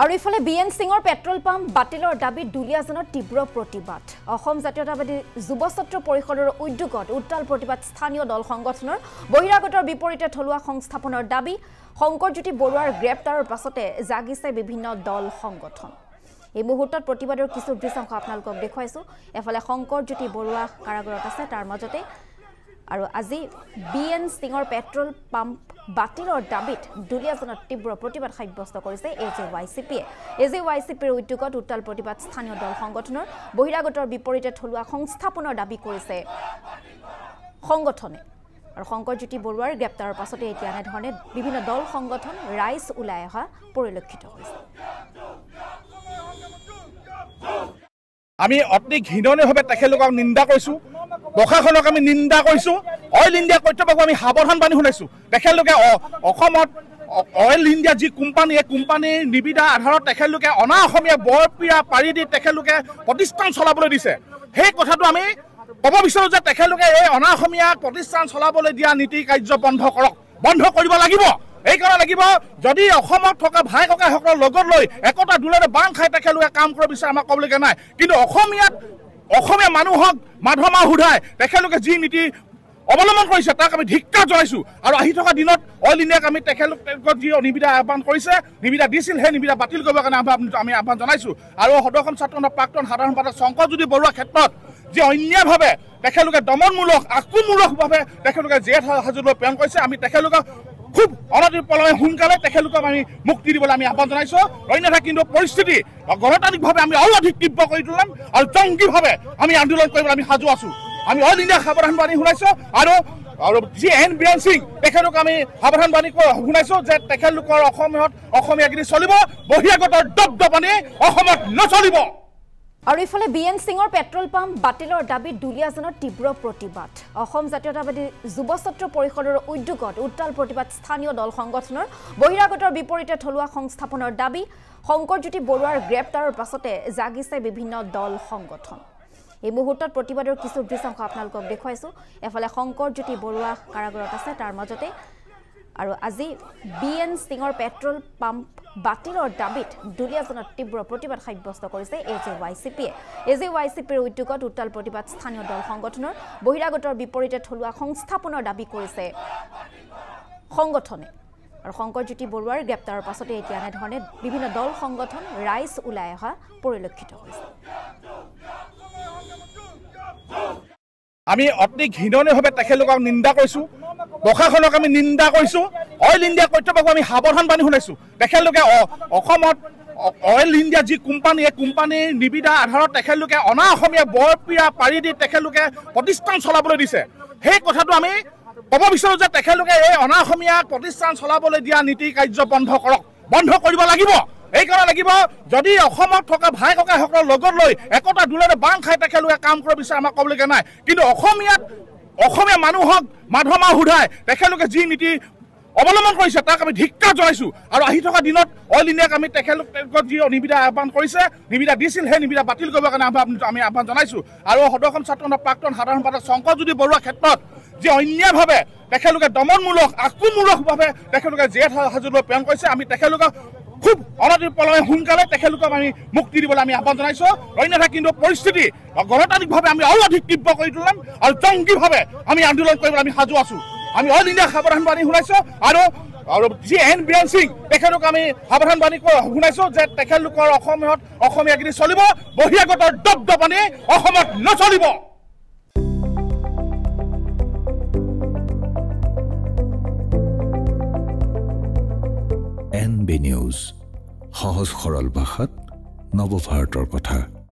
আৰু ইফালে বিএন সিঙৰ পেট্ৰল পাম্প বাতিলৰ দাবীত দুলীয়াজনৰ তীব্ৰ প্ৰতিবাদ অসম জাতীয়তাবাদী যুৱ ছাত্ৰ পৰিষদৰ উদ্যোগত উত্তাল প্ৰতিবাদ স্থানীয় দল সংগঠনৰ বহিৰাগতৰ বিপৰীতে থলুৱা সংস্থাপনৰ দাবী শংকৰজ্যোতি বৰুৱাৰ গ্ৰেপ্তাৰৰ পাছতে জাগিছে বিভিন্ন দল সংগঠন এই মুহূৰ্তত প্ৰতিবাদৰ কিছু দৃশ্যাংশ আপোনালোকক দেখুৱাইছো এফালে শংকৰজ্যোতি বৰুৱা কাৰাগাৰত আছে তাৰ মাজতে আৰু আজি বিএন সিঙৰ পেট্ৰল পাম্প বাতিলৰ দাবীত দুলীয়াজনৰ তীব্ৰ প্ৰতিবাদ সাব্যস্ত কৰিছে এজেৱাইচিপিৰ উদ্যোগত উত্তাল প্ৰতিবাদ স্থানীয় দল সংগঠনৰ বহিৰাগতৰ বিপৰীতে থলুৱা সংস্থাপনৰ দাবী কৰিছে সংগঠনে আৰু শংকৰজ্যোতি বৰুৱাৰ গ্ৰেপ্তাৰৰ পাছতে এতিয়া এনেধৰণে বিভিন্ন দল সংগঠন ৰাইজ ওলাই অহা পৰিলক্ষিত হৈছে আমি অতি ঘৃণনীয়ভাৱে তেখেতলোকক নিন্দা কৰিছো প্ৰশাসনক আমি নিন্দা কৰিছো অইল ইণ্ডিয়া কৰ্তৃপক্ষক আমি সাৱধান বাণী শুনাইছো তেখেতলোকে অসমত অইল ইণ্ডিয়া যি কোম্পানী এই কোম্পানীৰ নিবিদা আধাৰত তেখেতলোকে অনা অসমীয়া বৰপীয়া পাৰি দি তেখেতলোকে প্ৰতিষ্ঠান চলাবলৈ দিছে সেই কথাটো আমি ক'ব বিচাৰো যে তেখেতলোকে এই অনা অসমীয়া প্ৰতিষ্ঠান চলাবলৈ দিয়া নীতি কাৰ্য বন্ধ কৰিব লাগিব এইকাৰণে লাগিব যদি অসমত থকা ভাই ককাইসকলৰ লগত লৈ একতা দোলেৰে বাং খাই তেখেতলোকে কাম কৰিব বিচাৰে আমাক ক'বলগীয়া নাই কিন্তু অসমীয়া মানুহক মাধমা সোধাই তেখেতলোকে যি নীতি অৱলম্বন কৰিছে তাক আমি ধিক্কাৰ জনাইছো আৰু আহি থকা দিনত অইল ইণ্ডিয়াক আমি তেখেতলোকক যি নিবিদা আহ্বান কৰিছে নিবিদা দিছিল সেই নিবিদা বাতিল কৰিবৰ কাৰণে আমি আহ্বান জনাইছো আৰু সদৌ ছাত্ৰ প্ৰাক্তন সাধাৰণ সম্পাদক শংকৰজ্যোতি বৰুৱাৰ ক্ষেত্ৰত যি অন্যায়ভাৱে তেখেতলোকে দমনমূলক আক্ৰমণমূলকভাৱে তেখেতলোকে জেল হাজতলৈ প্ৰেৰণ কৰিছে আমি তেখেতলোকক খুব অনতিপলমে সোনকালে তেখেতলোকক আমি মুক্তি দিবলৈ আমি আহ্বান জনাইছো অন্যথা কিন্তু পৰিস্থিতি গণতান্ত্ৰিকভাৱে আমি আৰু অধিক তীব্ৰ কৰি তুলিম আৰু জংগীভাৱে আমি আন্দোলন কৰিবলৈ আমি সাজু আছো আমি অইল ইণ্ডিয়াক সাৱধান বাণী শুনাইছো আৰু যি বিএন সিং তেখেতলোক আমি সাৱধান বাণী শুনাইছো যে তেখেতলোকৰ অসমীয়াগিৰি চলিব বহিৰাগতৰ দপদপানি অসমত নচলিব আৰু ইফালে বিএন সিঙৰ পেট্ৰল পাম্প বাতিলৰ দাবীত দুলীয়াজনৰ তীব্ৰ প্ৰতিবাদ অসম জাতীয়তাবাদী যুৱ ছাত্ৰ পৰিষদৰ উদ্যোগত উত্তাল প্ৰতিবাদ স্থানীয় দল সংগঠনৰ বহিৰাগতৰ বিপৰীতে থলুৱা সংস্থাপনৰ দাবী শংকৰজ্যোতি বৰুৱাৰ গ্ৰেপ্তাৰৰ পাছতে জাগিছে বিভিন্ন দল সংগঠন এই মুহূৰ্তত প্ৰতিবাদৰ কিছু দৃশ্যাংশ আপোনালোকক দেখুৱাইছো এফালে শংকৰজ্যোতি বৰুৱা কাৰাগাৰত আছে তাৰ মাজতে আৰু আজি বিএন সিঙৰ পেট্ৰল পাম্প বাতিলৰ দাবীত দুলীয়াজনৰ তীব্ৰ প্ৰতিবাদ সাব্যস্ত কৰিছে এজেৱাইচিপিৰ উদ্যোগত উত্তাল প্ৰতিবাদ স্থানীয় দল সংগঠনৰ বহিৰাগতৰ বিপৰীতে থলুৱা সংস্থাপনৰ দাবী কৰিছে সংগঠনে আৰু শংকৰজ্যোতি বৰুৱাৰ গ্ৰেপ্তাৰৰ পাছতে এতিয়া এনেধৰণে বিভিন্ন দল সংগঠন ৰাইজ ওলাই অহা পৰিলক্ষিত হৈছে আমি অতি ঘৃণনীয়ভাৱে তেখেতলোকক নিন্দা কৰিছো প্ৰশাসনক আমি নিন্দা কৰিছো অইল ইণ্ডিয়া কৰ্তৃপক্ষক আমি সাৱধান বাণী শুনাইছো তেখেতলোকে অসমত অইল ইণ্ডিয়া যি কোম্পানী এই কোম্পানীৰ নিবিদা আধাৰত তেখেতলোকে অনা অসমীয়া বৰপীয়া পাৰি দি তেখেতলোকে প্ৰতিষ্ঠান চলাবলৈ দিছে সেই কথাটো আমি ক'ব বিচাৰো যে তেখেতলোকে এই অনা অসমীয়া প্ৰতিষ্ঠান চলাবলৈ দিয়া নীতি কাৰ্য বন্ধ কৰিব লাগিব এইকাৰণে লাগিব যদি অসমত থকা ভাই ককাইসকলৰ লগত লৈ একতা দোলেৰে বাং খাই তেখেতলোকে কাম কৰিব বিচাৰে আমাক ক'বলগীয়া নাই কিন্তু অসমীয়া মানুহক মাধমা সোধাই তেখেতলোকে যি নীতি অৱলম্বন কৰিছে তাক আমি ধিক্কাৰ জনাইছো আৰু আহি থকা দিনত অইল ইণ্ডিয়াক আমি তেখেতলোকক যি নিবিদা আহ্বান কৰিছে নিবিদা দিছিল সেই নিবিদা বাতিল কৰিবৰ কাৰণে আমি আহ্বান জনাইছো আৰু সদৌ ছাত্ৰ প্ৰাক্তন সাধাৰণ সম্পাদক শংকৰজ্যোতি বৰুৱাৰ ক্ষেত্ৰত যি অন্যায়ভাৱে তেখেতলোকে দমনমূলক আক্ৰমণমূলকভাৱে তেখেতলোকে জেল হাজতলৈ প্ৰেৰণ কৰিছে আমি তেখেতলোকক খুব অনতিপলমে সোনকালে তেখেতলোকক আমি মুক্তি দিবলৈ আমি আহ্বান জনাইছো অন্যথা কিন্তু পৰিস্থিতি গণতান্ত্ৰিকভাৱে আমি আৰু অধিক তীব্ৰ কৰি তুলিম আৰু জংগীভাৱে আমি আন্দোলন কৰিবলৈ আমি সাজু আছো আমি অইল ইণ্ডিয়াক সাৱধান বাণী শুনাইছো আৰু যি বিএন সিং তেখেতলোক আমি সাৱধান বাণী শুনাইছো যে তেখেতলোকৰ অসমীয়াগিৰি চলিব বহিৰাগতৰ দপদপানি অসমত নচলিব NB নিউজ সহজ সৰল ভাষাত নৱভাৰতৰ কথা।